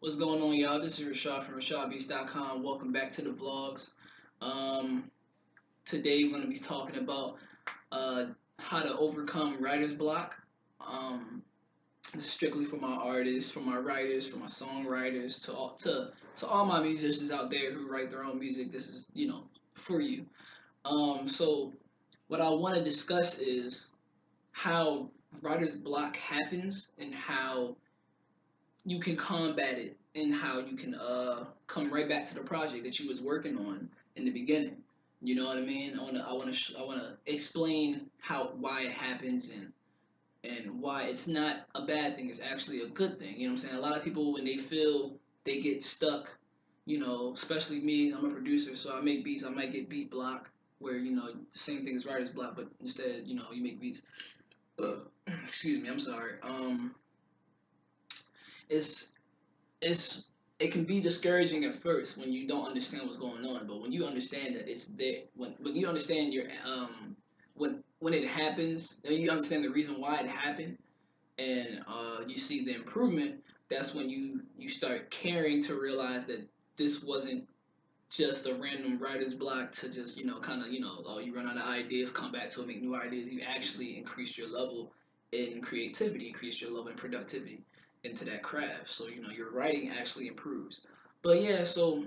What's going on, y'all? This is Rashad from RashadBeats.com. Welcome back to the vlogs. Um, Today we're going to be talking about uh, how to overcome writer's block. This is strictly for my artists, for my writers, for my songwriters, to all my musicians out there who write their own music. This is for you. So what I want to discuss is how writer's block happens and how you can combat it and how you can come right back to the project that you was working on in the beginning. You know what I mean? I wanna explain how why it happens and why it's not a bad thing. It's actually a good thing. You know what I'm saying? A lot of people when they feel they get stuck, especially me. I'm a producer, so I make beats. I might get beat block where same thing as writer's block, but instead you make beats. Excuse me. I'm sorry. It's it's it can be discouraging at first when you don't understand what's going on, but when you understand that it's there, when you understand your when it happens, then you understand the reason why it happened, and you see the improvement. That's when you start caring to realize that this wasn't just a random writer's block to just kind of oh, you run out of ideas, come back to it, make new ideas. You actually increase your level in creativity, increase your level in productivity into that craft. So your writing actually improves. But yeah, so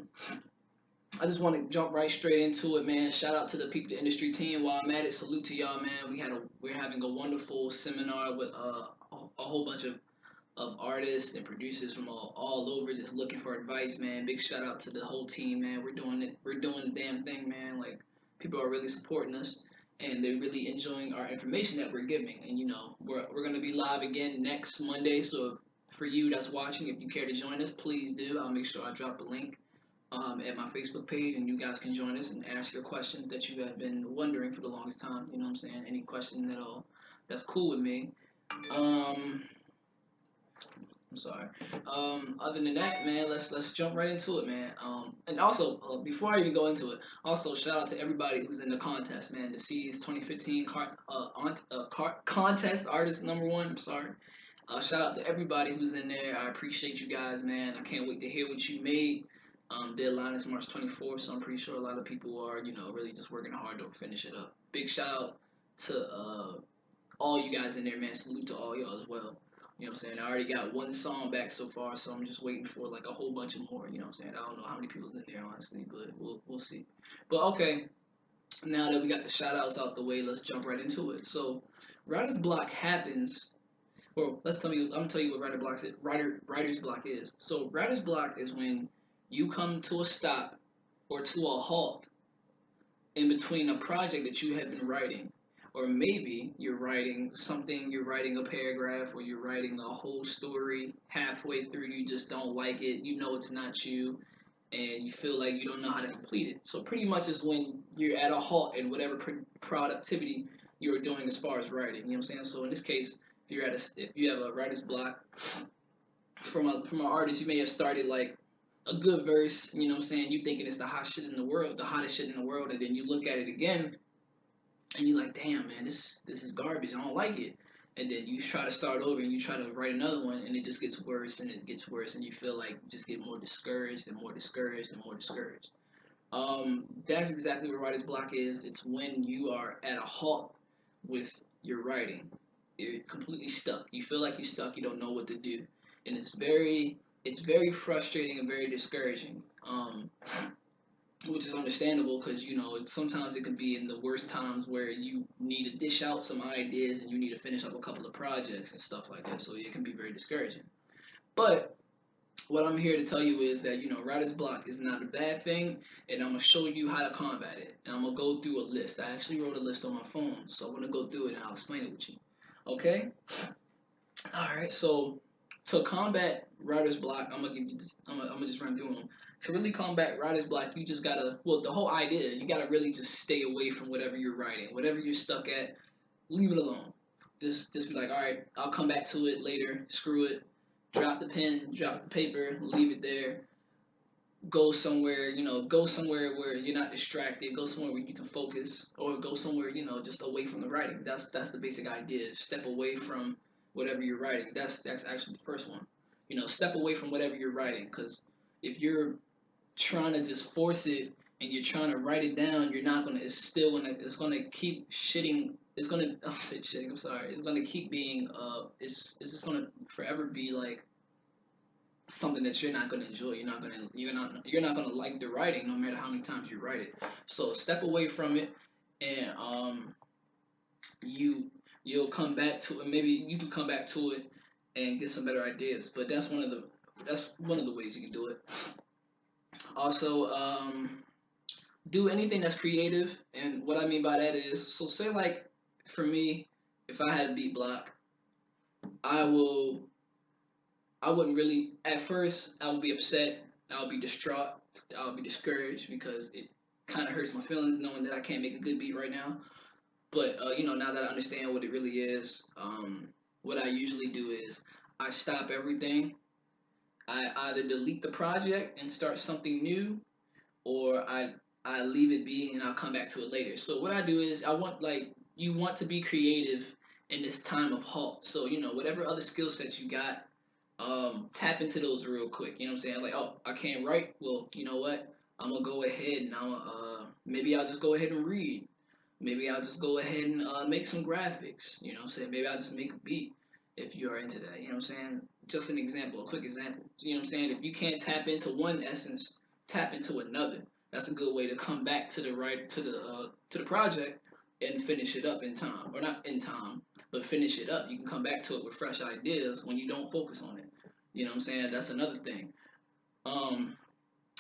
I just want to jump right straight into it, man. Shout out to the people, the industry team. While I'm at it, salute to y'all, man. We're having a wonderful seminar with a whole bunch of artists and producers from all over just looking for advice, man. Big shout out to the whole team, man. We're doing it. We're doing the damn thing, man. Like people are really supporting us and they're really enjoying our information that we're giving. And we're gonna be live again next Monday. So if, for you that's watching, if you care to join us, please do. I'll make sure I drop a link at my Facebook page, and you guys can join us and ask your questions that you have been wondering for the longest time. You know what I'm saying? Any question at all, that's cool with me. Um, I'm sorry. Other than that, man, let's jump right into it, man. And also before I even go into it, also shout out to everybody who's in the contest, man. The C's 2015 contest artist #1. I'm sorry. Shout out to everybody who's in there. I appreciate you guys, man. I can't wait to hear what you made. Deadline is March 24th, so I'm pretty sure a lot of people are, really just working hard to finish it up. Big shout out to all you guys in there, man. Salute to all y'all as well. You know what I'm saying? I already got one song back so far, so I'm just waiting for like a whole bunch of more. You know what I'm saying? I don't know how many people's in there honestly, but we'll see. But okay, now that we got the shout outs out the way, let's jump right into it. So writer's block happens. Well, I'm gonna tell you what writer's block is. So writer's block is when you come to a stop or to a halt in between a project that you have been writing. Or maybe you're writing a paragraph, or you're writing a whole story. Halfway through, you just don't like it, you know it's not you, and you feel like you don't know how to complete it. So, pretty much is when you're at a halt in whatever productivity you're doing as far as writing. You know what I'm saying? So, in this case, if you have a writer's block from an artist, you may have started like a good verse, you know what I'm saying? You thinking it's the hot shit in the world, the hottest shit in the world, and then you look at it again and you're like, damn man, this is garbage. I don't like it. And then you try to start over and you try to write another one and it just gets worse and it gets worse and you feel like you just get more discouraged and more discouraged and more discouraged. That's exactly what writer's block is. It's when you are at a halt with your writing. You're completely stuck. You feel like you're stuck. You don't know what to do, and it's very frustrating and very discouraging. Which is understandable because sometimes it can be in the worst times where you need to dish out some ideas and you need to finish up a couple of projects and stuff like that. So it can be very discouraging. But what I'm here to tell you is that writer's block is not a bad thing, and I'm gonna show you how to combat it. And I'm gonna go through a list. I actually wrote a list on my phone, so I'm gonna go through it and I'll explain it with you. Okay? All right. So to combat writer's block, I'm gonna give you this. I'm gonna just run through them. To really combat writer's block, you just gotta. Well, the whole idea, you gotta really just stay away from whatever you're writing, whatever you're stuck at. Leave it alone. Just be like, all right, I'll come back to it later. Screw it. Drop the pen, drop the paper, leave it there. Go somewhere, go somewhere where you're not distracted. Go somewhere where you can focus, or go somewhere, just away from the writing. That's the basic idea. Is step away from whatever you're writing. That's actually the first one. step away from whatever you're writing, because if you're trying to just force it and you're trying to write it down, you're not gonna. It's still gonna. It's gonna keep shitting. It's gonna. I'll say shitting. I'm sorry. It's gonna keep being. It's just gonna forever be like something that you're not gonna enjoy. You're not gonna like the writing no matter how many times you write it. So step away from it, and you you'll come back to it. Maybe you can come back to it and get some better ideas. But that's one of the ways you can do it. Also, do anything that's creative. And what I mean by that is, so say like for me, if I had a beat block, I will I wouldn't really at first I would be upset, I would be distraught, I would be discouraged because it kind of hurts my feelings knowing that I can't make a good beat right now. But now that I understand what it really is, what I usually do is I stop everything. I either delete the project and start something new, or I leave it be and I'll come back to it later. So what I do is I want like you want to be creative in this time of halt. So whatever other skill sets you got, tap into those real quick. You know what I'm saying? Like, oh, I can't write. Well, you know what? I'm gonna go ahead and maybe I'll just go ahead and read. Maybe I'll just go ahead and make some graphics. You know what I'm saying? Maybe I'll just make a beat if you are into that. You know what I'm saying? Just an example, a quick example. You know what I'm saying? If you can't tap into one essence, tap into another. That's a good way to come back to the project and finish it up in time, or not in time, but finish it up. You can come back to it with fresh ideas when you don't focus on it. You know what I'm saying? That's another thing. Um,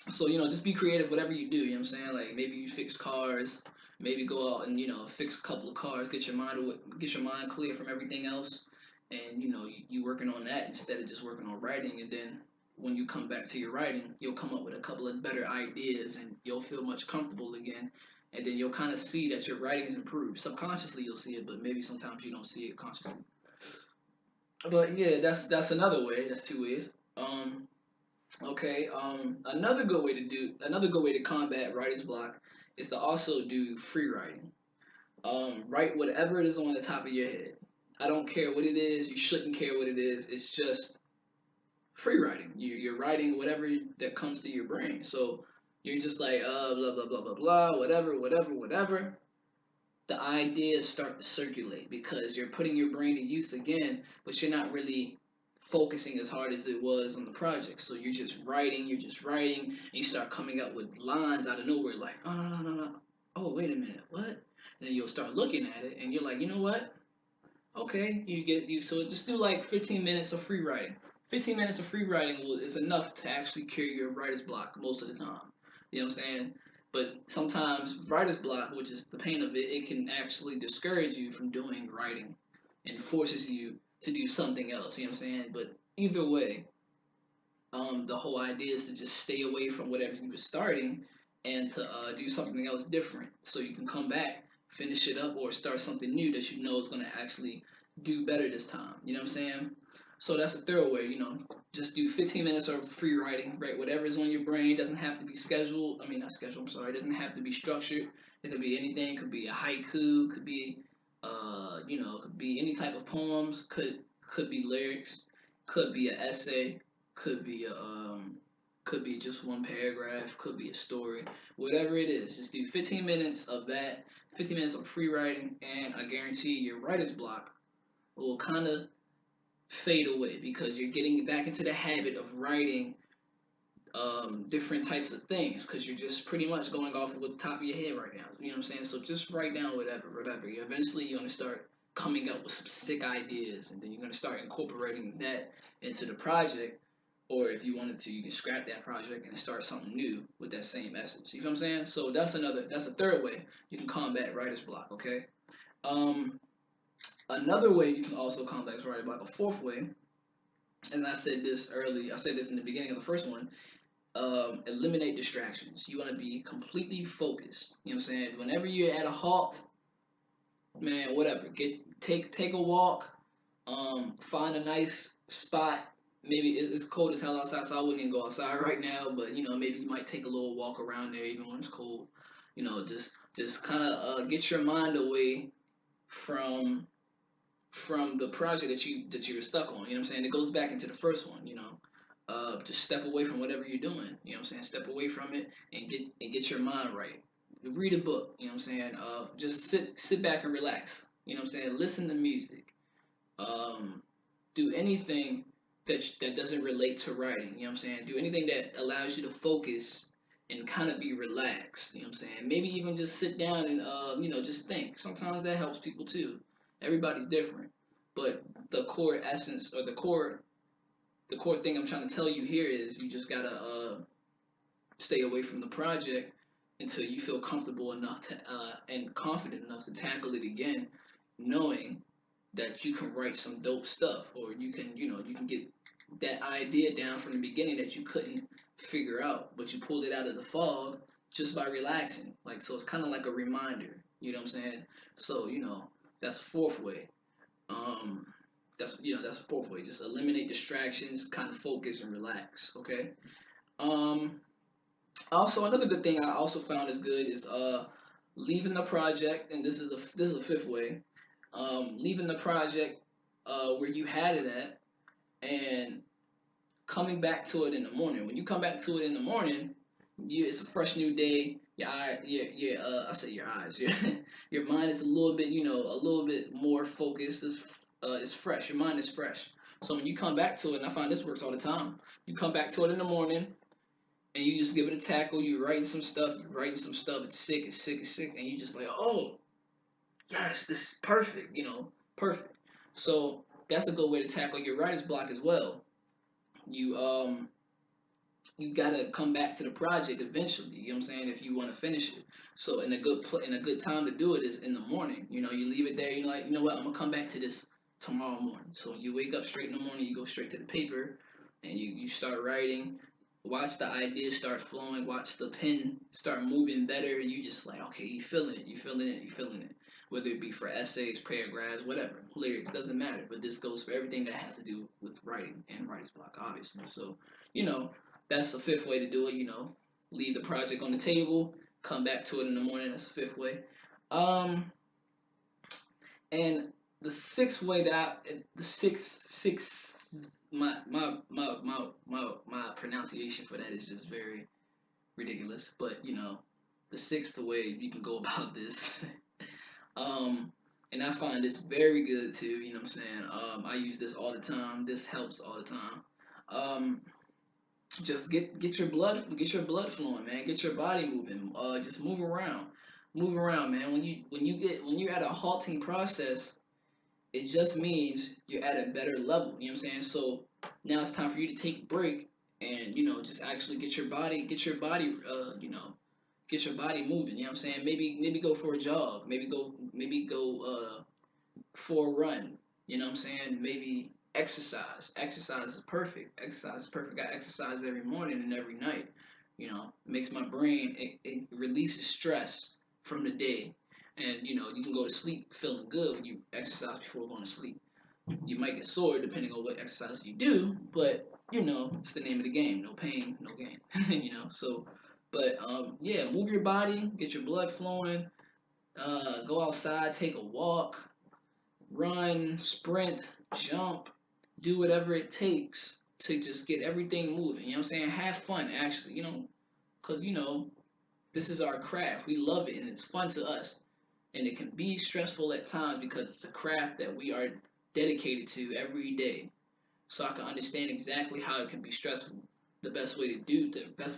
so just be creative, whatever you do. You know what I'm saying? Like maybe you fix cars, maybe go out and fix a couple of cars, get your mind clear from everything else, and you working on that instead of just working on writing. And then when you come back to your writing, you'll come up with a couple of better ideas, and you'll feel much comfortable again. And then you'll kind of see that your writing is improved. Subconsciously, you'll see it, but maybe sometimes you don't see it consciously. But yeah, that's another way. That's two ways. Okay. Another good way to combat writer's block is to also do free writing. Write whatever it is on the top of your head. I don't care what it is. You shouldn't care what it is. It's just free writing. You're writing whatever that comes to your brain. So you're just like blah blah blah blah blah whatever whatever whatever. The ideas start to circulate because you're putting your brain to use again, but you're not really focusing as hard as it was on the project. So you're just writing, and you start coming up with lines out of nowhere, like, oh no no no no, oh wait a minute, what? And then you'll start looking at it, and you're like, you know what? Okay, so just do like 15 minutes of free writing. 15 minutes of free writing is enough to actually cure your writer's block most of the time. You know what I'm saying? But sometimes writer's block, which is the pain of it, it can actually discourage you from doing writing and forces you to do something else. You know what I'm saying? But either way, the whole idea is to just stay away from whatever you were starting and to do something else different, so you can come back, finish it up, or start something new that you know is going to actually do better this time. You know what I'm saying? So that's a third way. Just do 15 minutes of free writing. Write whatever's on your brain. It doesn't have to be scheduled. I mean, not scheduled. I'm sorry. It doesn't have to be structured. It could be anything. It could be a haiku. Could be, could be any type of poems. Could be lyrics. Could be an essay. Could be just one paragraph. Could be a story. Whatever it is, just do 15 minutes of that. 15 minutes of free writing, and I guarantee your writer's block will kind of fade away because you're getting back into the habit of writing different types of things because you're just pretty much going off of what's top of your head right now. You know what I'm saying? So just write down whatever. Eventually, you're gonna start coming up with some sick ideas, and then you're gonna start incorporating that into the project. Or if you wanted to, you can scrap that project and start something new with that same essence. You feel what I'm saying? So that's a third way you can combat writer's block. Okay. Um, Another way you can also combat writer's block, a fourth way, and I said this early. I said this in the beginning of the first one. Eliminate distractions. You want to be completely focused. You know what I'm saying? Whenever you're at a halt, man, whatever. Take a walk. Find a nice spot. Maybe it's cold as hell outside, so I wouldn't even go outside right now. But maybe you might take a little walk around there, even when it's cold. Just kind of get your mind away from from the project that you were stuck on. You know what I'm saying? It goes back into the first one. Just step away from whatever you're doing. You know what I'm saying? Step away from it and get your mind right. Read a book. You know what I'm saying? Just sit back and relax. You know what I'm saying? Listen to music. Um, do anything that doesn't relate to writing. You know what I'm saying? Do anything that allows you to focus and kind of be relaxed. You know what I'm saying? Maybe even just sit down and just think. Sometimes that helps people too. Everybody's different, but the core essence or the core thing I'm trying to tell you here is you just gotta stay away from the project until you feel comfortable enough to and confident enough to tackle it again, knowing that you can write some dope stuff, or you can get that idea down from the beginning that you couldn't figure out, but you pulled it out of the fog just by relaxing. Like, so it's kind of like a reminder. You know what I'm saying? So that's fourth way. Um, that's fourth way. Just eliminate distractions, kind of focus and relax. Okay. Um, Also, another good thing I also found is good is leaving the project, and this is the fifth way. Leaving the project where you had it at, and coming back to it in the morning. When you come back to it in the morning, it's a fresh new day. I say your eyes, your mind is a little bit, a little bit more focused. It's fresh. Your mind is fresh. So when you come back to it, and I find this works all the time. You come back to it in the morning, and you just give it a tackle. You writing some stuff. You writing some stuff. It's sick. It's sick. It's sick. And you just like, oh yes, this is perfect. Perfect. So that's a good way to tackle your writer's block as well. You gotta come back to the project eventually. You know what I'm saying? If you want to finish it. So in a good time to do it is in the morning. You leave it there. You're like, you know what? I'm gonna come back to this tomorrow morning. So you wake up straight in the morning. You go straight to the paper, and you start writing. Watch the ideas start flowing. Watch the pen start moving better. You just like, okay, you feeling it. You feeling it. You feeling it. Whether it be for essays, paragraphs, whatever, lyrics, doesn't matter. But this goes for everything that has to do with writing and writer's block, obviously. So, you know, that's the fifth way to do it. Leave the project on the table, come back to it in the morning. That's the fifth way. Um, and the sixth way the sixth, my pronunciation for that is just very ridiculous. But the sixth way you can go about this. um, and I find this very good too. You know what I'm saying? I use this all the time. This helps all the time. Um, just get your blood flowing, man. Get your body moving. Just move around, man. When you're at a halting process, it just means you're at a better level. You know what I'm saying? So now it's time for you to take a break and just actually get your body moving. You know what I'm saying? Maybe go for a jog. Maybe go for a run. You know what I'm saying? Maybe exercise. Exercise is perfect. Exercise is perfect. I exercise every morning and every night. It makes my brain, it releases stress from the day. And you can go to sleep feeling good when you exercise before going to sleep. You might get sore depending on what exercise you do, but it's the name of the game. No pain, no gain. So, but yeah, move your body, get your blood flowing. Go outside, take a walk, run, sprint, jump, do whatever it takes to just get everything moving. You know what I'm saying? Have fun, actually, because, this is our craft. We love it and it's fun to us. And it can be stressful at times because it's a craft that we are dedicated to every day. So I can understand exactly how it can be stressful. The best way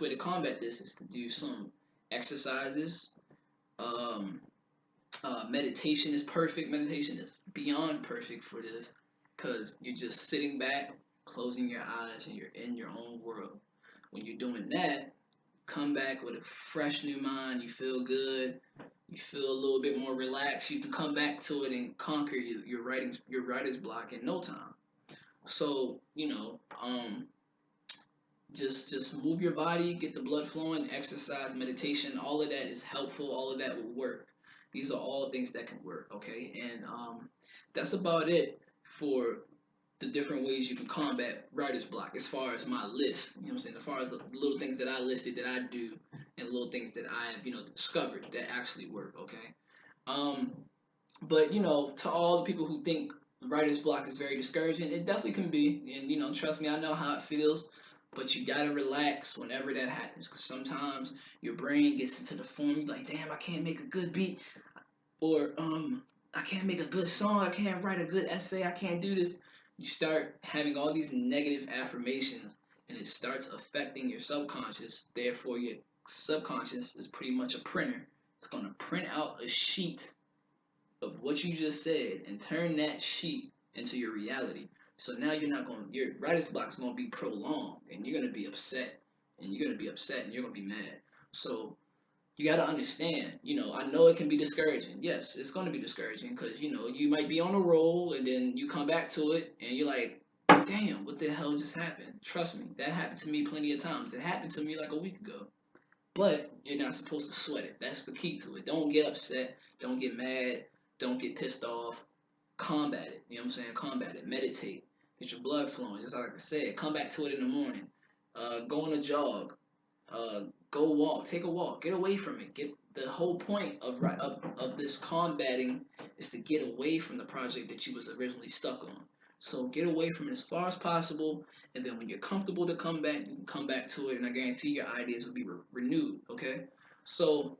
to combat this is to do some exercises. Um, Meditation is perfect. Meditation is beyond perfect for this because you're just sitting back, closing your eyes, and you're in your own world. When you're doing that, come back with a fresh new mind. You feel good. You feel a little bit more relaxed. You can come back to it and conquer your writer's block in no time. So just move your body, get the blood flowing, exercise, meditation. All of that is helpful. All of that will work. These are all things that can work. Okay, and that's about it for the different ways you can combat writer's block as far as my list. You know what I'm saying? As far as the little things that I listed that I do and little things that I've, discovered that actually work, okay? But to all the people who think writer's block is very discouraging. It definitely can be, and trust me, I know how it feels. But you gotta relax whenever that happens, because sometimes your brain gets into the form. You're like, damn, I can't make a good beat, or I can't make a good song. I can't write a good essay. I can't do this. You start having all these negative affirmations, and it starts affecting your subconscious. Therefore, your subconscious is pretty much a printer. It's gonna print out a sheet of what you just said and turn that sheet into your reality. So now your writer's block is gonna be prolonged, and you're gonna be upset, and you're gonna be upset, and you're gonna be mad. So you gotta understand, I know it can be discouraging. Yes, it's gonna be discouraging because you might be on a roll, and then you come back to it, and you're like, damn, what the hell just happened? Trust me, that happened to me plenty of times. It happened to me like a week ago. But you're not supposed to sweat it. That's the key to it. Don't get upset. Don't get mad. Don't get pissed off. Combat it. You know what I'm saying? Combat it. Meditate. Get your blood flowing. Just like I said, come back to it in the morning. Go on a jog. Uh, Go walk. Take a walk. Get away from it. Get the whole point of this combating is to get away from the project that you was originally stuck on. So get away from it as far as possible, and then when you're comfortable to come back, you can come back to it, and I guarantee your ideas will be renewed. Okay, so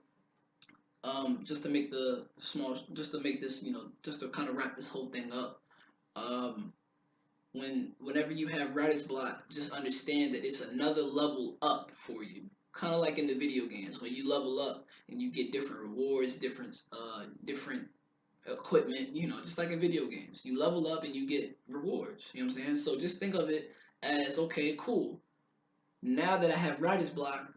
just to make the small, just to make this, just to kind of wrap this whole thing up. Um, whenever you have writer's block, just understand that it's another level up for you. Kind of like in the video games, when you level up and you get different rewards, different equipment, just like in video games. You level up and you get rewards. You know what I'm saying? So just think of it as, okay, cool. Now that I have writer's block,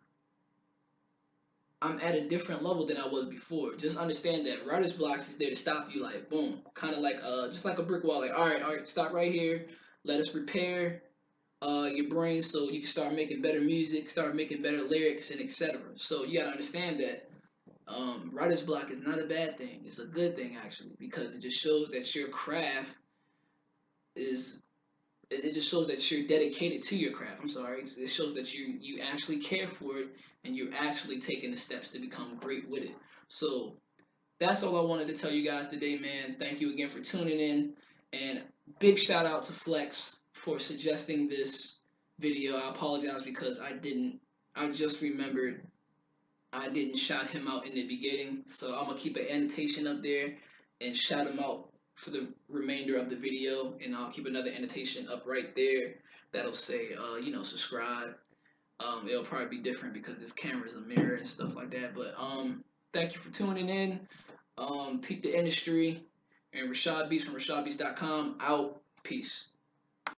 I'm at a different level than I was before. Just understand that writer's blocks is there to stop you, like boom, kind of like just like a brick wall. Like all right, stop right here. Let us repair your brain so you can start making better music, start making better lyrics, and etc. So you gotta understand that writer's block is not a bad thing. It's a good thing actually because it just shows that your craft is. It just shows that you're dedicated to your craft. I'm sorry. It shows that you actually care for it and you're actually taking the steps to become great with it. So that's all I wanted to tell you guys today, man. Thank you again for tuning in, and big shout out to Flex for suggesting this video. I apologize because I just remembered I didn't shout him out in the beginning, so I'm gonna keep an annotation up there and shout him out for the remainder of the video, and I'll keep another annotation up right there that'll say, subscribe. It'll probably be different because this camera's a mirror and stuff like that. But thank you for tuning in. Peep the industry, and Rashad Beats from RashadBeats.com out. Peace.